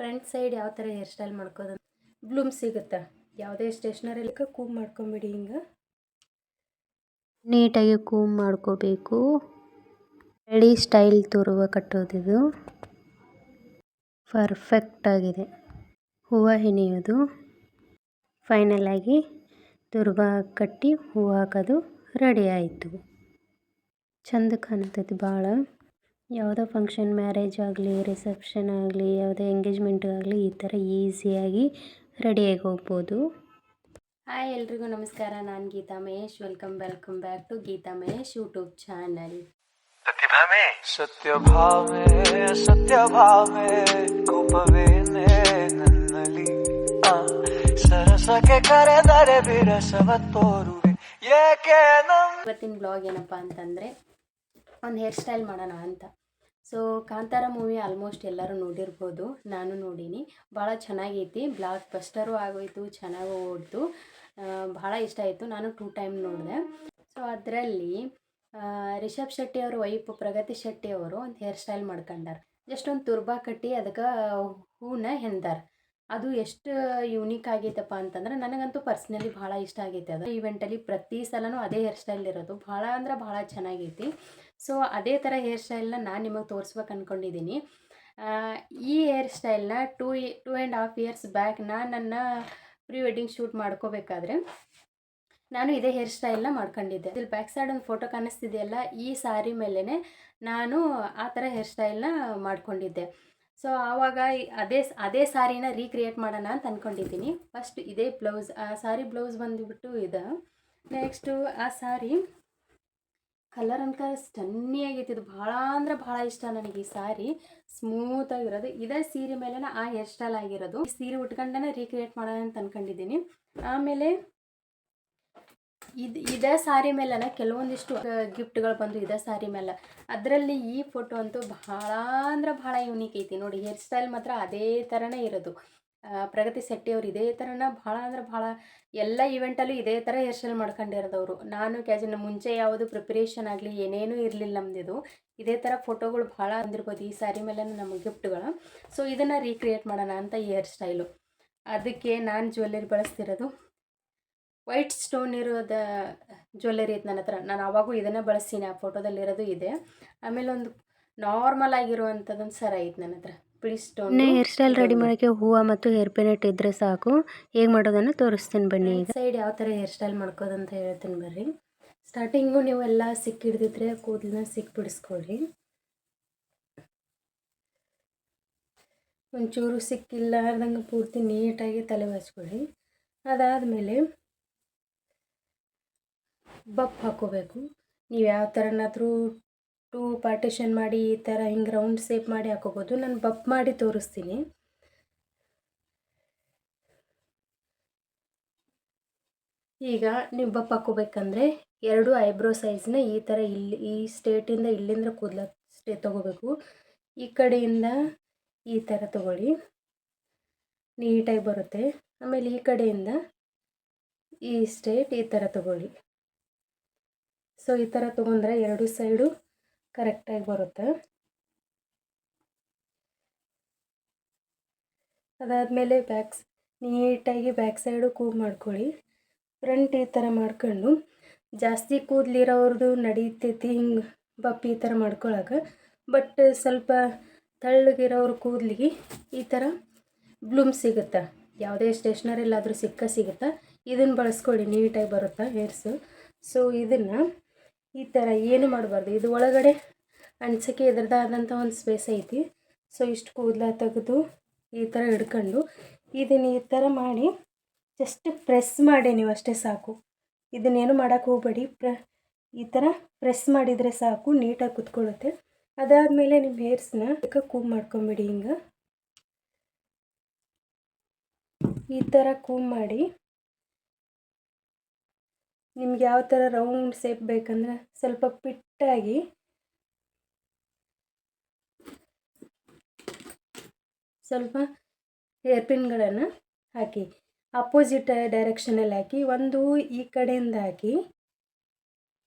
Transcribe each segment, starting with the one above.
Front side ಯಾವ ಥರ hair style ಮಾಡ್ಕೋದು Bloom ಸಿಗುತ್ತೆ. ಯಾವುದೇ ಸ್ಟೇಷ್ನರಿ ಕೂಮ್ ಮಾಡ್ಕೊಂಬಿಡಿ. ಹಿಂಗೆ ನೀಟಾಗಿ ಕೂಮ್ ಮಾಡ್ಕೋಬೇಕು. ರೆಡಿ ಸ್ಟೈಲ್ ತೋರುವ ಕಟ್ಟೋದಿದು ಪರ್ಫೆಕ್ಟ್ ಆಗಿದೆ. ಹೂವು ಹೆಣೆಯೋದು ಫೈನಲ್ ಆಗಿ ತುರ್ಬ ಕಟ್ಟಿ ಹೂವು ಹಾಕೋದು ರೆಡಿ ಆಯಿತು. ಚಂದ ಕಾಣ್ತೈತಿ ಭಾಳ. ಯಾವುದೋ ಫಂಕ್ಷನ್ ಮ್ಯಾರೇಜ್ ಆಗಲಿ ರಿಸೆಪ್ಷನ್ ಆಗಲಿ ಯಾವುದೇ ಎಂಗೇಜ್ಮೆಂಟ್ ಆಗಲಿ ಈ ಥರ ಈಸಿಯಾಗಿ ರೆಡಿಯಾಗಿ ಹೋಗ್ಬೋದು. ಹಾಯ್ ಎಲ್ರಿಗೂ ನಮಸ್ಕಾರ. ನಾನು Geetha Mahesh. Welcome back to Geetha Mahesh YouTube channel. ಸತ್ಯಭಾಮೆ ಕೋಪವೇನೆ ನನ್ನಲ್ಲಿ ಸರಸಕ್ಕೆ ಕರೆದರೆ ಬಿರಸವ ತೋರುವೆ ಏಕೆ ಇವತ್ತಿನ ಬ್ಲಾಗ್ ಏನಪ್ಪ ಅಂತಂದರೆ ಒಂದು ಹೇರ್ ಸ್ಟೈಲ್ ಮಾಡೋಣ ಅಂತ. ಸೊ ಕಾಂತಾರ ಮೂವಿ ಆಲ್ಮೋಸ್ಟ್ ಎಲ್ಲರೂ ನೋಡಿರ್ಬೋದು, ನಾನು ನೋಡೀನಿ. ಭಾಳ ಚೆನ್ನಾಗೈತಿ. ಬ್ಲಾಗ್ ಬಸ್ಟರು ಆಗೋಯ್ತು, ಚೆನ್ನಾಗಿ ಓಡ್ತು, ಭಾಳ ಇಷ್ಟ ಆಯಿತು. ನಾನು 2 ಟೈಮ್ ನೋಡಿದೆ. ಸೊ ಅದರಲ್ಲಿ ರಿಷಬ್ ಶೆಟ್ಟಿ ಅವ್ರ ವೈಫ್ ಪ್ರಗತಿ ಶೆಟ್ಟಿ ಅವರು ಒಂದು ಹೇರ್ ಸ್ಟೈಲ್ ಮಾಡ್ಕೊಂಡಾರ. ಜಸ್ಟ್ ಒಂದು ತುರ್ಬಾ ಕಟ್ಟಿ ಅದಕ್ಕೆ ಹೂನ ಹೆಂದಾರ. ಅದು ಎಷ್ಟು ಯೂನಿಕ್ ಆಗೈತಪ್ಪ ಅಂತಂದ್ರೆ ನನಗಂತೂ ಪರ್ಸ್ನಲಿ ಭಾಳ ಇಷ್ಟ ಆಗೈತೆ. ಅದು ಈವೆಂಟಲ್ಲಿ ಪ್ರತಿ ಸಲನೂ ಅದೇ ಹೇರ್ ಸ್ಟೈಲ್ ಇರೋದು. ಭಾಳ ಅಂದ್ರೆ ಭಾಳ ಚೆನ್ನಾಗೈತಿ. ಸೊ ಅದೇ ಥರ ಹೇರ್ ಸ್ಟೈಲ್ನ ನಾನು ನಿಮಗೆ ತೋರಿಸ್ಬೇಕು ಅಂದ್ಕೊಂಡಿದ್ದೀನಿ. ಈ ಹೇರ್ ಸ್ಟೈಲ್ನ 2.5 ಇಯರ್ಸ್ ಬ್ಯಾಕ್ ನಾನು ನನ್ನ ಪ್ರೀ ವೆಡ್ಡಿಂಗ್ ಶೂಟ್ ಮಾಡ್ಕೋಬೇಕಾದ್ರೆ ನಾನು ಇದೇ ಹೇರ್ ಸ್ಟೈಲ್ನ ಮಾಡ್ಕೊಂಡಿದ್ದೆ. ಇಲ್ಲಿ ಬ್ಯಾಕ್ ಸೈಡ್ ಒಂದು ಫೋಟೋ ಕಾಣಿಸ್ತಿದೆಯಲ್ಲ, ಈ ಸಾರಿ ಮೇಲೇ ನಾನು ಆ ಥರ ಹೇರ್ ಸ್ಟೈಲ್ನ ಮಾಡ್ಕೊಂಡಿದ್ದೆ. ಸೊ ಆವಾಗ ಅದೇ ಸಾರಿನ ರೀಕ್ರಿಯೇಟ್ ಮಾಡೋಣ ಅಂತ ಅಂದ್ಕೊಂಡಿದ್ದೀನಿ. ಫಸ್ಟ್ ಇದೇ ಬ್ಲೌಸ್, ಆ ಸಾರಿ ಬ್ಲೌಸ್ ಬಂದುಬಿಟ್ಟು ಇದೆ. ನೆಕ್ಸ್ಟು ಆ ಸಾರಿ ಕಲರ್ ಅನ್ಕ ಸ್ಟನ್ನಿಯಾಗೈತಿ. ಇದು ಭಾಳ ಅಂದ್ರೆ ಭಾಳ ಇಷ್ಟ ನನಗೆ. ಈ ಸಾರಿ ಸ್ಮೂತಾಗಿರೋದು, ಇದೇ ಸೀರೆ ಮೇಲೆ ಆ ಹೇರ್ ಸ್ಟೈಲ್ ಆಗಿರೋದು. ಈ ಸೀರೆ ಉಟ್ಕೊಂಡೇ ರೀಕ್ರಿಯೇಟ್ ಮಾಡೋಣ ಅಂತ ಅಂದ್ಕೊಂಡಿದ್ದೀನಿ. ಆಮೇಲೆ ಇದೇ ಸಾರಿ ಮೇಲೆ ಕೆಲವೊಂದಿಷ್ಟು ಗಿಫ್ಟ್ಗಳು ಬಂದು ಇದೇ ಸಾರಿ ಮೇಲೆ. ಅದರಲ್ಲಿ ಈ ಫೋಟೋ ಅಂತೂ ಭಾಳ ಅಂದ್ರೆ ಭಾಳ ಯೂನಿಕ್ ಐತಿ ನೋಡಿ. ಹೇರ್ ಸ್ಟೈಲ್ ಮಾತ್ರ ಅದೇ ಥರನೇ ಇರೋದು. ಪ್ರಗತಿ ಶೆಟ್ಟಿ ಅವ್ರು ಇದೇ ಥರನ ಭಾಳ ಅಂದ್ರೆ ಭಾಳ ಎಲ್ಲ ಈವೆಂಟಲ್ಲೂ ಇದೇ ಥರ ಹೇರ್ ಸ್ಟೈಲ್ ಮಾಡ್ಕೊಂಡಿರೋದವರು. ನಾನು ಮುಂಚೆ ಯಾವುದು ಪ್ರಿಪ್ರೇಷನ್ ಆಗಲಿ ಏನೇನೂ ಇರಲಿಲ್ಲ ನಮ್ಮದಿದು. ಇದೇ ಥರ ಫೋಟೋಗಳು ಭಾಳ ಬಂದಿರ್ಬೋದು ಈ ಸಾರಿ ಮೇಲೆ ನಮಗೆ ಗಿಫ್ಟ್ಗಳು. ಸೊ ಇದನ್ನು ರೀಕ್ರಿಯೇಟ್ ಮಾಡೋಣ ಅಂತ ಈ ಹೇರ್ ಸ್ಟೈಲು. ಅದಕ್ಕೆ ನಾನು ಜ್ಯುವೆಲ್ಲರಿ ಬಳಸ್ತಿರೋದು ವೈಟ್ ಸ್ಟೋನ್ ಇರೋದ ಜ್ಯುವೆಲ್ಲರಿ ಐತೆ ನನ್ನ ಹತ್ರ. ನಾನು ಆವಾಗೂ ಇದನ್ನೇ ಬಳಸ್ತೀನಿ. ಆ ಫೋಟೋದಲ್ಲಿರೋದು ಇದೆ. ಆಮೇಲೆ ಒಂದು ನಾರ್ಮಲ್ ಆಗಿರುವಂಥದ್ದೊಂದು ಸರ ಐತೆ ನನ್ನ ಹತ್ರ, ಬಿಳಿ ಸ್ಟೋನ್. ಹೇರ್ ಸ್ಟೈಲ್ ರೆಡಿ ಮಾಡೋಕ್ಕೆ ಹೂವು ಮತ್ತು ಹೇರ್ ಪಿನೆಟ್ ಇದ್ದರೆ ಸಾಕು. ಹೇಗೆ ಮಾಡೋದನ್ನು ತೋರಿಸ್ತೀನಿ ಬನ್ನಿ. ಈಗ ಸೈಡ್ ಯಾವ ಥರ ಹೇರ್ ಸ್ಟೈಲ್ ಮಾಡ್ಕೋದಂತ ಹೇಳ್ತೀನಿ ಬರ್ರಿ. ಸ್ಟಾರ್ಟಿಂಗು ನೀವೆಲ್ಲ ಹಿಡಿದಿದ್ರೆ ಕೂದಲನ್ನ ಬಿಡಿಸ್ಕೊಳ್ಳಿ. ಒಂಚೂರು ಸಿಕ್ಕಿಲ್ಲಾರ್ದಂಗೆ ಪೂರ್ತಿ ನೀಟಾಗಿ ತಲೆ ಬಾಚ್ಕೊಳ್ಳಿ. ಅದಾದಮೇಲೆ ಬಪ್ ಹಾಕೋಬೇಕು. ನೀವು ಯಾವ ಥರನಾದರೂ 2 ಪಾರ್ಟಿಷನ್ ಮಾಡಿ ಈ ಥರ ಹಿಂಗೆ ರೌಂಡ್ ಶೇಪ್ ಮಾಡಿ ಹಾಕೋಬೋದು. ನಾನು ಬಪ್ ಮಾಡಿ ತೋರಿಸ್ತೀನಿ. ಈಗ ನೀವು ಬಪ್ ಹಾಕೋಬೇಕಂದ್ರೆ 2 ಐಬ್ರೋ ಸೈಜ್ನ ಈ ಥರ ಈ ಸ್ಟೇಟಿಂದ ಇಲ್ಲಿಂದ ಕೂದಲ ತೊಗೋಬೇಕು. ಈ ಕಡೆಯಿಂದ ಈ ಥರ ತೊಗೊಳ್ಳಿ, ನೀಟಾಗಿ ಬರುತ್ತೆ. ಆಮೇಲೆ ಈ ಕಡೆಯಿಂದ ಈ ಸ್ಟೇಟ್ ಈ ಥರ ತೊಗೊಳ್ಳಿ. ಸೊ ಈ ಥರ ತೊಗೊಂಡ್ರೆ 2 ಸೈಡು ಕರೆಕ್ಟಾಗಿ ಬರುತ್ತೆ. ಅದಾದಮೇಲೆ ನೀಟಾಗಿ ಬ್ಯಾಕ್ ಸೈಡು ಕೂಮ್ ಮಾಡ್ಕೊಳ್ಳಿ. ಫ್ರಂಟ್ ಈ ಥರ ಮಾಡ್ಕೊಂಡು, ಜಾಸ್ತಿ ಕೂದಲಿರೋರ್ದು ನಡೀತೈತಿ ಹಿಂಗೆ ಬಪ್ ಈ ಥರ ಮಾಡ್ಕೊಳಕ್ಕೆ. ಬಟ್ ಸ್ವಲ್ಪ ತೆಳ್ಳಗಿರೋರು ಕೂದಲಿಗೆ ಈ ಥರ ಬ್ಲೂಮ್ ಸಿಗುತ್ತೆ. ಯಾವುದೇ ಸ್ಟೇಷ್ನರಿಲ್ಲಾದರೂ ಸಿಗುತ್ತೆ. ಇದನ್ನು ಬಳಸ್ಕೊಳ್ಳಿ, ನೀಟಾಗಿ ಬರುತ್ತೆ ಹೇರ್ಸು. ಸೊ ಇದನ್ನು ಈ ಥರ ಏನು ಮಾಡಬಾರ್ದು. ಇದು ಒಳಗಡೆ ಅನ್ಸೋಕ್ಕೆ ಇದ್ರದ್ದಾದಂಥ ಒಂದು ಸ್ಪೇಸ್ ಐತಿ. ಸೊ ಇಷ್ಟು ಕೂದಲ ತೆಗೆದು ಈ ಥರ ಹಿಡ್ಕೊಂಡು ಇದನ್ನು ಈ ಥರ ಮಾಡಿ ಜಸ್ಟ್ ಪ್ರೆಸ್ ಮಾಡಿ ನೀವು ಅಷ್ಟೇ ಸಾಕು. ಇದನ್ನೇನು ಮಾಡೋಕ್ಕೆ ಹೋಗಬೇಡಿ. ಈ ಥರ ಪ್ರೆಸ್ ಮಾಡಿದರೆ ಸಾಕು, ನೀಟಾಗಿ ಕುತ್ಕೊಳ್ಳುತ್ತೆ. ಅದಾದಮೇಲೆ ನಿಮ್ಮ ಹೇರ್ಸ್ನ ಕೂಮ್ ಮಾಡ್ಕೊಂಬಿಡಿ. ಹಿಂಗೆ ಈ ಥರ ಕೂಮ್ ಮಾಡಿ ನಿಮ್ಗೆ ಯಾವ ಥರ ರೌಂಡ್ ಶೇಪ್ ಬೇಕಂದ್ರೆ ಸ್ವಲ್ಪ ಪಿಟ್ಟಾಗಿ ಸ್ವಲ್ಪ ಹೇರ್ ಪಿನ್ಗಳನ್ನು ಹಾಕಿ ಅಪೋಸಿಟ್ ಡೈರೆಕ್ಷನಲ್ಲಿ ಹಾಕಿ. ಒಂದು ಈ ಕಡೆಯಿಂದ ಹಾಕಿ,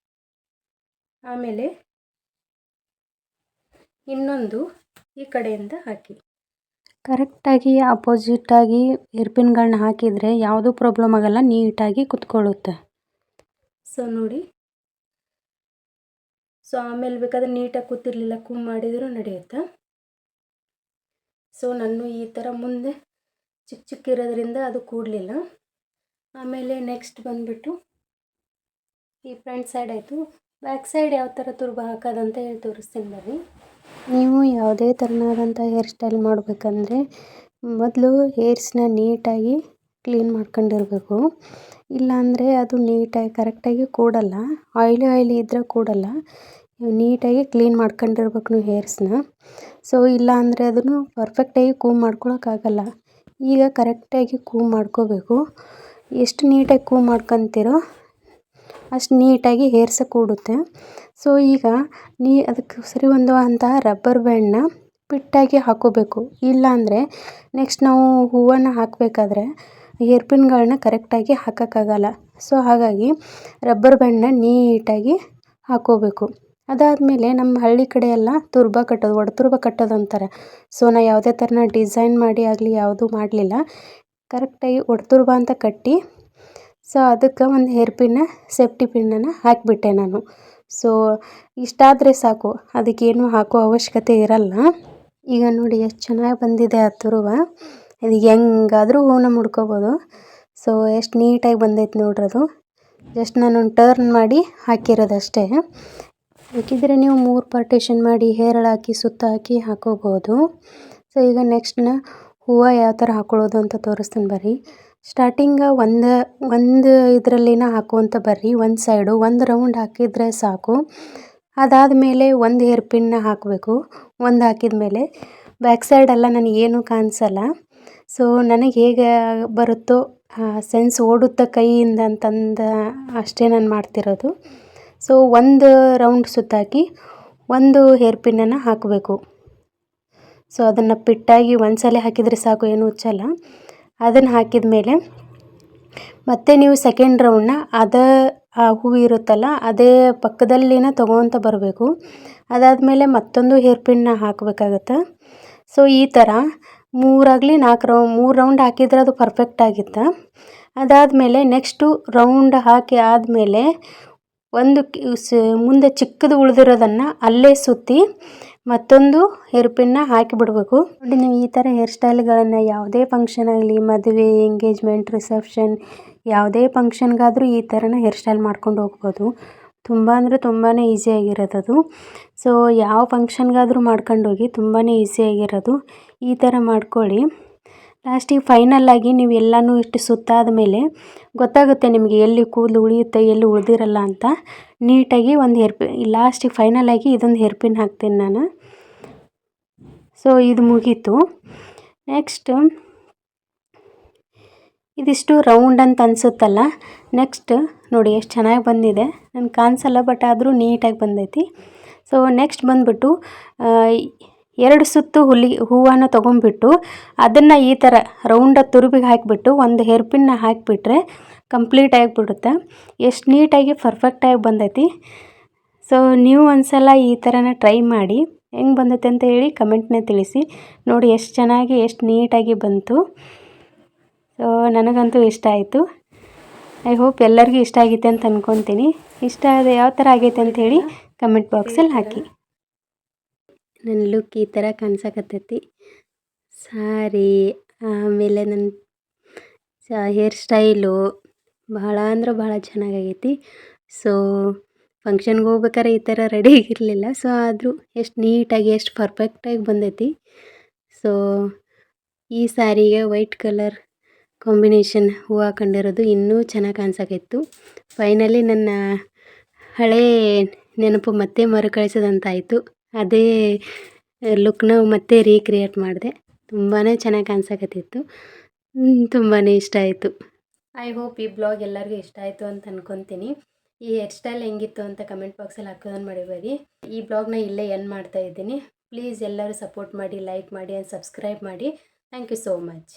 ಆಮೇಲೆ ಇನ್ನೊಂದು ಈ ಕಡೆಯಿಂದ ಹಾಕಿ. ಕರೆಕ್ಟಾಗಿ ಅಪೋಸಿಟಾಗಿ ಏರ್ಪಿನ್ಗಳನ್ನ ಹಾಕಿದರೆ ಯಾವುದೂ ಪ್ರಾಬ್ಲಮ್ ಆಗೋಲ್ಲ, ನೀಟಾಗಿ ಕುತ್ಕೊಳ್ಳುತ್ತೆ. ಸೊ ನೋಡಿ, ಸೊ ಆಮೇಲೆ ಬೇಕಾದ್ರೆ ನೀಟಾಗಿ ಕೂತಿರ್ಲಿಲ್ಲ ಕುಮ್ ಮಾಡಿದರೂ ನಡೆಯುತ್ತೆ. ಸೊ ನಾನು ಈ ಥರ ಮುಂದೆ ಚಿಕ್ಕ ಚಿಕ್ಕ ಇರೋದ್ರಿಂದ ಅದು ಕೂಡಲಿಲ್ಲ. ಆಮೇಲೆ ನೆಕ್ಸ್ಟ್ ಬಂದುಬಿಟ್ಟು ಈ ಫ್ರಂಟ್ ಸೈಡ್ ಆಯಿತು. ಬ್ಯಾಕ್ ಸೈಡ್ ಯಾವ ಥರ ತುರ್ಬ ಹಾಕೋದಂತ ಹೇಳಿ ತೋರಿಸ್ತೀನಿ ಬರ್ರಿ. ನೀವು ಯಾವುದೇ ಥರನಾದಂಥ ಹೇರ್ ಸ್ಟೈಲ್ ಮಾಡಬೇಕಂದ್ರೆ ಮೊದಲು ಹೇರ್ಸ್ನ ನೀಟಾಗಿ ಕ್ಲೀನ್ ಮಾಡ್ಕೊಂಡಿರಬೇಕು. ಇಲ್ಲಾಂದರೆ ಅದು ನೀಟಾಗಿ ಕರೆಕ್ಟಾಗಿ ಕೂಡಲ್ಲ, ಆಯ್ಲಿ ಇದ್ದರೆ ಕೂಡಲ್ಲ. ನೀಟಾಗಿ ಕ್ಲೀನ್ ಮಾಡ್ಕೊಂಡಿರ್ಬೇಕು ನೀವು ಹೇರ್ಸ್ನ. ಸೊ ಇಲ್ಲ ಅಂದರೆ ಅದನ್ನು ಪರ್ಫೆಕ್ಟಾಗಿ ಕೂಮ್ ಮಾಡ್ಕೊಳಕ್ಕಾಗಲ್ಲ. ಈಗ ಕರೆಕ್ಟಾಗಿ ಕೂಮ್ ಮಾಡ್ಕೋಬೇಕು. ಎಷ್ಟು ನೀಟಾಗಿ ಕೂಮ್ ಮಾಡ್ಕೊತೀರೋ ಅಷ್ಟು ನೀಟಾಗಿ ಹೇರ್ಸ ಕೂಡುತ್ತೆ. ಸೊ ಈಗ ಅದಕ್ಕೋಸ್ಕರ ಒಂದು ಅಂತಹ ರಬ್ಬರ್ ಬ್ಯಾಂಡ್ನ ಫಿಟ್ಟಾಗಿ ಹಾಕ್ಕೋಬೇಕು. ಇಲ್ಲಾಂದರೆ ನೆಕ್ಸ್ಟ್ ನಾವು ಹೂವನ್ನು ಹಾಕಬೇಕಾದ್ರೆ ಹೇರ್ ಪಿನ್ಗಳನ್ನ ಕರೆಕ್ಟಾಗಿ ಹಾಕೋಕ್ಕಾಗಲ್ಲ. ಸೊ ಹಾಗಾಗಿ ರಬ್ಬರ್ ಬ್ಯಾಂಡ್ನ ನೀಟಾಗಿ ಹಾಕ್ಕೋಬೇಕು. ಅದಾದಮೇಲೆ ನಮ್ಮ ಹಳ್ಳಿ ಕಡೆ ಎಲ್ಲ ತುರ್ಬ ಕಟ್ಟೋದು, ಒಡತುರ್ಬ ಕಟ್ಟೋದು ಅಂತಾರೆ. ಸೊ ನಾನು ಯಾವುದೇ ಥರನ ಡಿಸೈನ್ ಮಾಡಿ ಆಗಲಿ ಯಾವುದೂ ಮಾಡಲಿಲ್ಲ, ಕರೆಕ್ಟಾಗಿ ಒಡತುರ್ಬ ಅಂತ ಕಟ್ಟಿ ಸೊ ಅದಕ್ಕೆ ಒಂದು ಹೇರ್ ಪಿನ್ನ ಸೇಫ್ಟಿ ಪಿನ್ನನ್ನು ಹಾಕಿಬಿಟ್ಟೆ ನಾನು. ಸೊ ಇಷ್ಟಾದರೆ ಸಾಕು, ಅದಕ್ಕೇನು ಹಾಕೋ ಅವಶ್ಯಕತೆ ಇರಲ್ಲ. ಈಗ ನೋಡಿ ಎಷ್ಟು ಚೆನ್ನಾಗಿ ಬಂದಿದೆ ಆ ತುರ್ಬ. ಇದು ಹೆಂಗಾದರೂ ಹೂವನ್ನ ಮುಡ್ಕೋಬೋದು. ಸೊ ಎಷ್ಟು ನೀಟಾಗಿ ಬಂದೈತೆ ನೋಡ್ರಿ ಅದು. ಜಸ್ಟ್ ನಾನೊಂದು ಟರ್ನ್ ಮಾಡಿ ಹಾಕಿರೋದಷ್ಟೇ. ಬೇಕಿದ್ದರೆ ನೀವು 3 ಪಾರ್ಟೇಷನ್ ಮಾಡಿ ಹೇರಳು ಹಾಕಿ ಸುತ್ತ ಹಾಕಿ ಹಾಕೋಬೋದು. ಸೊ ಈಗ ನೆಕ್ಸ್ಟ್ನ ಹೂವು ಯಾವ ಥರ ಹಾಕೊಳ್ಳೋದು ಅಂತ ತೋರಿಸ್ತೀನಿ ಬರ್ರಿ. ಸ್ಟಾರ್ಟಿಂಗ ಒಂದು ಇದರಲ್ಲಿನ ಹಾಕುವಂತ ಬರ್ರಿ. ಒಂದು ಸೈಡು ಒಂದು ರೌಂಡ್ ಹಾಕಿದರೆ ಸಾಕು. ಅದಾದಮೇಲೆ ಒಂದು ಹೇರ್ ಪಿನ್ನ ಹಾಕಬೇಕು. ಒಂದು ಹಾಕಿದ ಮೇಲೆ ಬ್ಯಾಕ್ ಸೈಡೆಲ್ಲ ನನಗೇನು ಕಾಣಿಸಲ್ಲ. ಸೊ ನನಗೆ ಹೇಗೆ ಬರುತ್ತೋ ಸೆನ್ಸ್ ಓಡುತ್ತಾ ಕೈಯಿಂದ ಅಂತಂದು ಅಷ್ಟೇ ನಾನು ಮಾಡ್ತಿರೋದು. ಸೊ ಒಂದು ರೌಂಡ್ ಸುತ್ತಾಕಿ ಒಂದು ಹೇರ್ ಪಿನ್ನನ್ನು ಹಾಕಬೇಕು. ಸೊ ಅದನ್ನು ಪಿಟ್ಟಾಗಿ ಒಂದು ಸಲ ಹಾಕಿದರೆ ಸಾಕು, ಏನು ಹುಚ್ಚಲ್ಲ. ಅದನ್ನು ಹಾಕಿದ ಮೇಲೆ ಮತ್ತೆ ನೀವು ಸೆಕೆಂಡ್ ರೌಂಡ್ನ ಆ ಹೂವು ಇರುತ್ತಲ್ಲ ಅದೇ ಪಕ್ಕದಲ್ಲಿನ ತೊಗೊತ ಬರಬೇಕು. ಅದಾದಮೇಲೆ ಮತ್ತೊಂದು ಹೇರ್ ಪಿನ್ನ ಹಾಕಬೇಕಾಗತ್ತೆ. ಸೊ ಈ ಥರ 3 ರೌಂಡ್ ಹಾಕಿದರೆ ಅದು ಪರ್ಫೆಕ್ಟ್ ಆಗಿತ್ತು. ಅದಾದಮೇಲೆ ನೆಕ್ಸ್ಟು ರೌಂಡ್ ಹಾಕಿ ಆದಮೇಲೆ ಮುಂದೆ ಚಿಕ್ಕದು ಉಳಿದಿರೋದನ್ನು ಅಲ್ಲೇ ಸುತ್ತಿ ಮತ್ತೊಂದು ಹೇರ್ ಪಿನ್ನ ಹಾಕಿಬಿಡಬೇಕು. ನೋಡಿ, ನೀವು ಈ ಥರ ಹೇರ್ ಸ್ಟೈಲ್ಗಳನ್ನು ಯಾವುದೇ ಫಂಕ್ಷನ್ ಆಗಲಿ, ಮದುವೆ, ಎಂಗೇಜ್ಮೆಂಟ್, ರಿಸೆಪ್ಷನ್ ಯಾವುದೇ ಫಂಕ್ಷನ್ಗಾದರೂ ಈ ಥರನ ಹೇರ್ ಸ್ಟೈಲ್ ಮಾಡ್ಕೊಂಡು ಹೋಗ್ಬೋದು. ತುಂಬ ಅಂದರೆ ತುಂಬಾ ಈಸಿಯಾಗಿರೋದು. ಸೊ ಯಾವ ಫಂಕ್ಷನ್ಗಾದರೂ ಮಾಡ್ಕೊಂಡೋಗಿ ತುಂಬಾ ಈಸಿಯಾಗಿರೋದು. ಈ ಥರ ಮಾಡ್ಕೊಳ್ಳಿ. ಲಾಸ್ಟಿಗೆ ಫೈನಲ್ಲಾಗಿ ನೀವು ಎಲ್ಲನೂ ಇಷ್ಟು ಸುತ್ತಾದ ಮೇಲೆ ಗೊತ್ತಾಗುತ್ತೆ ನಿಮಗೆ ಎಲ್ಲಿ ಕೂದಲು ಉಳಿಯುತ್ತೆ, ಎಲ್ಲಿ ಉಳಿದಿರಲ್ಲ ಅಂತ. ನೀಟಾಗಿ ಒಂದು ಲಾಸ್ಟಿಗೆ ಫೈನಲಾಗಿ ಇದೊಂದು ಹೇರ್ ಪಿನ್ ಹಾಕ್ತೀನಿ ನಾನು. ಸೊ ಇದು ಮುಗೀತು. ನೆಕ್ಸ್ಟ್ ಇದಿಷ್ಟು ರೌಂಡ್ ಅಂತ ಅನಿಸುತ್ತಲ್ಲ. ನೆಕ್ಸ್ಟ್ ನೋಡಿ ಎಷ್ಟು ಚೆನ್ನಾಗಿ ಬಂದಿದೆ. ನನಗೆ ಕಾಣಿಸಲ್ಲ, ಬಟ್ ಆದರೂ ನೀಟಾಗಿ ಬಂದೈತಿ. ಸೊ ನೆಕ್ಸ್ಟ್ ಬಂದುಬಿಟ್ಟು 2 ಸುತ್ತು ಹೂವನ್ನು ತೊಗೊಂಡ್ಬಿಟ್ಟು ಅದನ್ನು ಈ ಥರ ರೌಂಡ ತುರುಬಿಗೆ ಹಾಕಿಬಿಟ್ಟು ಒಂದು ಹೇರ್ ಪಿನ್ನ ಹಾಕಿಬಿಟ್ರೆ ಕಂಪ್ಲೀಟ್ ಆಗಿಬಿಡುತ್ತೆ. ಎಷ್ಟು ನೀಟಾಗಿ ಪರ್ಫೆಕ್ಟಾಗಿ ಬಂದೈತಿ. ಸೊ ನೀವು ಒಂದ್ಸಲ ಈ ಥರನ ಟ್ರೈ ಮಾಡಿ, ಹೆಂಗೆ ಬಂದೈತೆ ಅಂತ ಹೇಳಿ ಕಮೆಂಟ್ನ ತಿಳಿಸಿ. ನೋಡಿ ಎಷ್ಟು ಚೆನ್ನಾಗಿ ಎಷ್ಟು ನೀಟಾಗಿ ಬಂತು. ಸೊ ನನಗಂತೂ ಇಷ್ಟ ಆಯಿತು. ಐ ಹೋಪ್ ಎಲ್ಲರಿಗೂ ಇಷ್ಟ ಆಗೈತೆ ಅಂತ ಅಂದ್ಕೊತೀನಿ. ಇಷ್ಟ ಆದರೆ ಯಾವ ಥರ ಆಗೈತೆ ಅಂತ ಹೇಳಿ ಕಮೆಂಟ್ ಬಾಕ್ಸಲ್ಲಿ ಹಾಕಿ. ನನ್ನ ಲುಕ್ ಈ ಥರ ಕಾಣಿಸಕತ್ತೈತಿ. ಸಾರಿ, ಆಮೇಲೆ ನನ್ನ ಹೇರ್ ಸ್ಟೈಲು ಭಾಳ ಅಂದ್ರೆ ಭಾಳ ಚೆನ್ನಾಗೈತಿ. ಸೊ ಫಂಕ್ಷನ್ಗೆ ಹೋಗ್ಬೇಕಾರೆ ಈ ಥರ ರೆಡಿ ಆಗಿರಲಿಲ್ಲ. ಸೊ ಆದರೂ ಎಷ್ಟು ನೀಟಾಗಿ ಎಷ್ಟು ಪರ್ಫೆಕ್ಟಾಗಿ ಬಂದೈತಿ. ಸೊ ಈ ಸ್ಯಾರಿಗೆ ವೈಟ್ ಕಲರ್ ಕಾಂಬಿನೇಷನ್ ಹೂವು ಹಾಕೊಂಡಿರೋದು ಇನ್ನೂ ಚೆನ್ನಾಗಿ ಕಾಣಿಸಕೈತು. ಫೈನಲಿ ನನ್ನ ಹಳೇ ನೆನಪು ಮತ್ತೆ ಮರುಕಳಿಸೋದಂತಾಯಿತು. ಅದೇ ಲುಕ್ನ ಮತ್ತೆ ರೀಕ್ರಿಯೇಟ್ ಮಾಡಿದೆ. ತುಂಬಾ ಚೆನ್ನಾಗಿ ಕಾಣಿಸಕತ್ತಿತ್ತು. ತುಂಬಾ ಇಷ್ಟ ಆಯಿತು. ಐ ಹೋಪ್ ಈ ಬ್ಲಾಗ್ ಎಲ್ಲರಿಗೂ ಇಷ್ಟ ಆಯಿತು ಅಂತ ಅಂದ್ಕೊತೀನಿ. ಈ ಹೇರ್ ಸ್ಟೈಲ್ ಹೆಂಗಿತ್ತು ಅಂತ ಕಮೆಂಟ್ ಬಾಕ್ಸಲ್ಲಿ ಹಾಕೋದನ್ನು ಮರಿಬೇಡಿ. ಈ ಬ್ಲಾಗ್ನ ಇಲ್ಲೇ ಎಂಡ್ ಮಾಡ್ತಾ ಇದ್ದೀನಿ. ಪ್ಲೀಸ್ ಎಲ್ಲರೂ ಸಪೋರ್ಟ್ ಮಾಡಿ, ಲೈಕ್ ಮಾಡಿ ಆ್ಯಂಡ್ ಸಬ್ಸ್ಕ್ರೈಬ್ ಮಾಡಿ. Thank you so much.